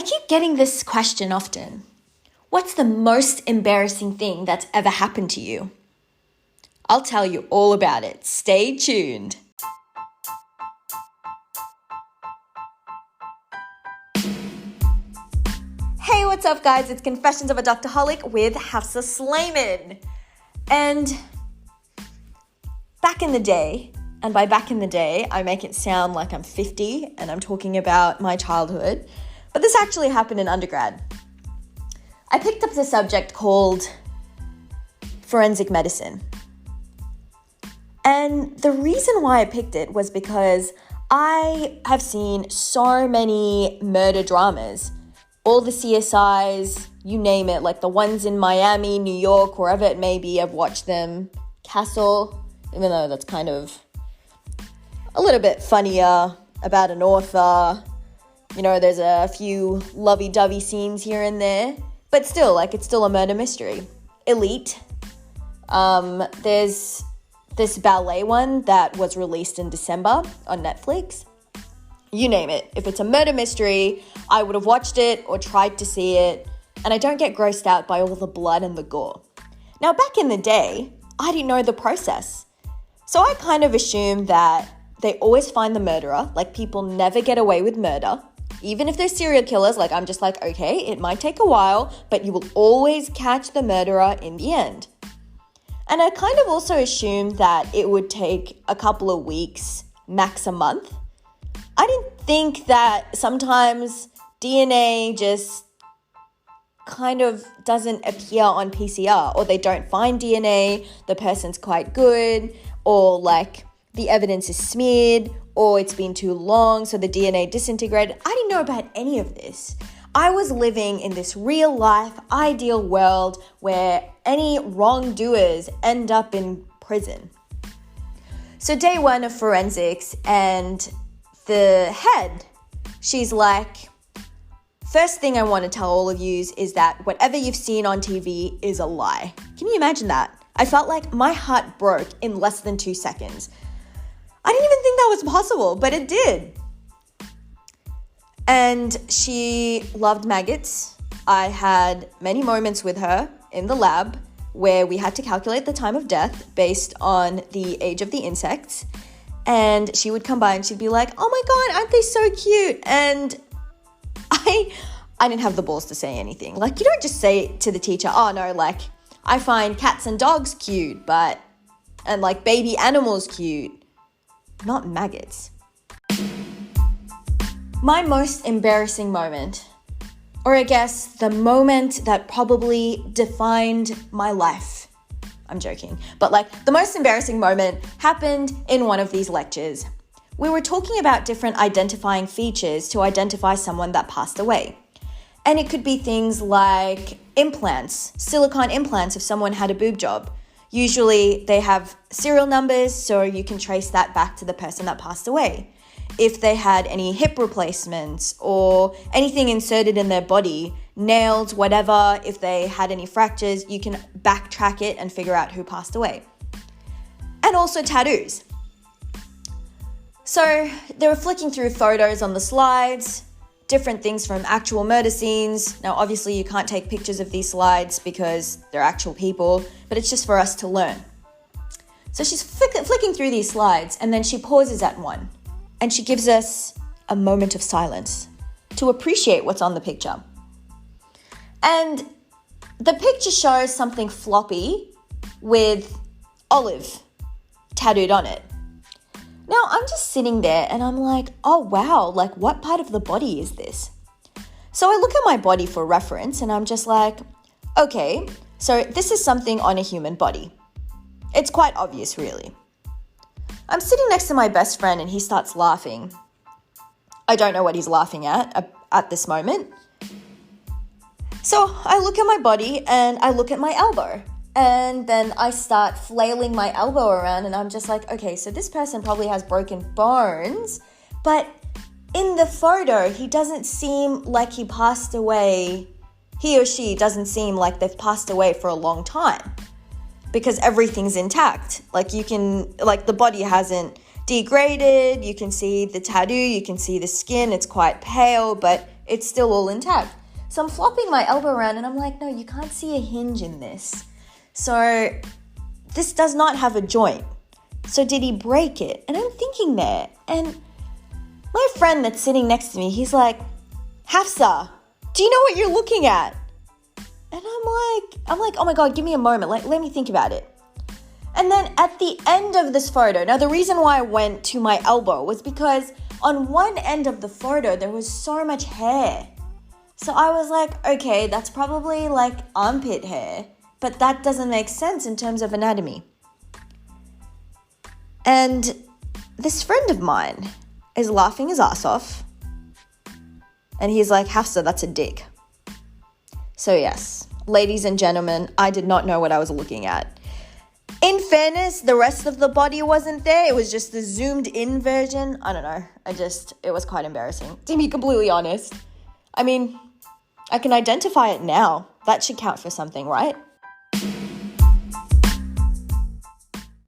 keep getting this question often. What's the most embarrassing thing that's ever happened to you? I'll tell you all about it. Stay tuned. Hey, what's up guys? It's Confessions of a Doctorholic with Hafsa Slayman. And back in the day, and by back in the day, I make it sound like I'm 50 and I'm talking about my childhood, but this actually happened in undergrad. I picked up the subject called forensic medicine. And the reason why I picked it was because I have seen so many murder dramas. All the CSIs, you name it, like the ones in Miami, New York, wherever it may be, I've watched them. Castle, even though that's kind of a little bit funnier about an author. You know, there's a few lovey-dovey scenes here and there. But still, like, it's still a murder mystery. Elite. There's this ballet one that was released in December on Netflix. You name it. If it's a murder mystery, I would have watched it or tried to see it. And I don't get grossed out by all the blood and the gore. Now, back in the day, I didn't know the process. So I kind of assumed that they always find the murderer. Like, people never get away with murder. Even if they're serial killers, like, I'm just like, okay, it might take a while, but you will always catch the murderer in the end. And I kind of also assumed that it would take a couple of weeks, max a month. I didn't think that sometimes DNA just kind of doesn't appear on PCR, or they don't find DNA, the person's quite good, or like the evidence is smeared, or it's been too long, so the DNA disintegrated. I didn't know about any of this. I was living in this real life, ideal world where any wrongdoers end up in prison. So day one of forensics, and the head, she's like, first thing I want to tell all of you is that whatever you've seen on TV is a lie. Can you imagine that? I felt like my heart broke in less than 2 seconds. I didn't even think that was possible, but it did. And she loved maggots. I had many moments with her in the lab where we had to calculate the time of death based on the age of the insects. And she would come by and she'd be like, oh my God, aren't they so cute? And I didn't have the balls to say anything. Like, you don't just say to the teacher, oh no, like, I find cats and dogs cute, and like baby animals cute. Not maggots. My most embarrassing moment, or I guess the moment that probably defined my life. I'm joking. But like, the most embarrassing moment happened in one of these lectures. We were talking about different identifying features to identify someone that passed away. And it could be things like implants, silicone implants if someone had a boob job. Usually they have serial numbers, so you can trace that back to the person that passed away. If they had any hip replacements or anything inserted in their body, nails, whatever, if they had any fractures, you can backtrack it and figure out who passed away. And also tattoos. So they were flicking through photos on the slides, different things from actual murder scenes. Now, obviously, you can't take pictures of these slides because they're actual people, but it's just for us to learn. So she's flicking through these slides, and then she pauses at one, and she gives us a moment of silence to appreciate what's on the picture. And the picture shows something floppy with olive tattooed on it. Now, I'm just sitting there and I'm like, oh wow, like what part of the body is this? So I look at my body for reference and I'm just like, okay, so this is something on a human body. It's quite obvious, really. I'm sitting next to my best friend and he starts laughing. I don't know what he's laughing at this moment. So I look at my body and I look at my elbow. And then I start flailing my elbow around and I'm just like, okay, so this person probably has broken bones, but in the photo, he doesn't seem like he passed away. He or she doesn't seem like they've passed away for a long time because everything's intact. Like the body hasn't degraded. You can see the tattoo, you can see the skin. It's quite pale, but It's still all intact. So I'm flopping my elbow around and I'm like, no, you can't see a hinge in this. So this does not have a joint. So did he break it? And I'm thinking there, and my friend that's sitting next to me, he's like, Hafsa, do you know what you're looking at? And I'm like, oh my God, give me a moment. Like, let me think about it. And then at the end of this photo, now the reason why I went to my elbow was because on one end of the photo, there was so much hair. So I was like, okay, that's probably like armpit hair, but that doesn't make sense in terms of anatomy. And this friend of mine is laughing his ass off. And he's like, Hafsa, that's a dick. So yes, ladies and gentlemen, I did not know what I was looking at. In fairness, the rest of the body wasn't there. It was just the zoomed in version. I don't know. It was quite embarrassing, to be completely honest. I mean, I can identify it now. That should count for something, right?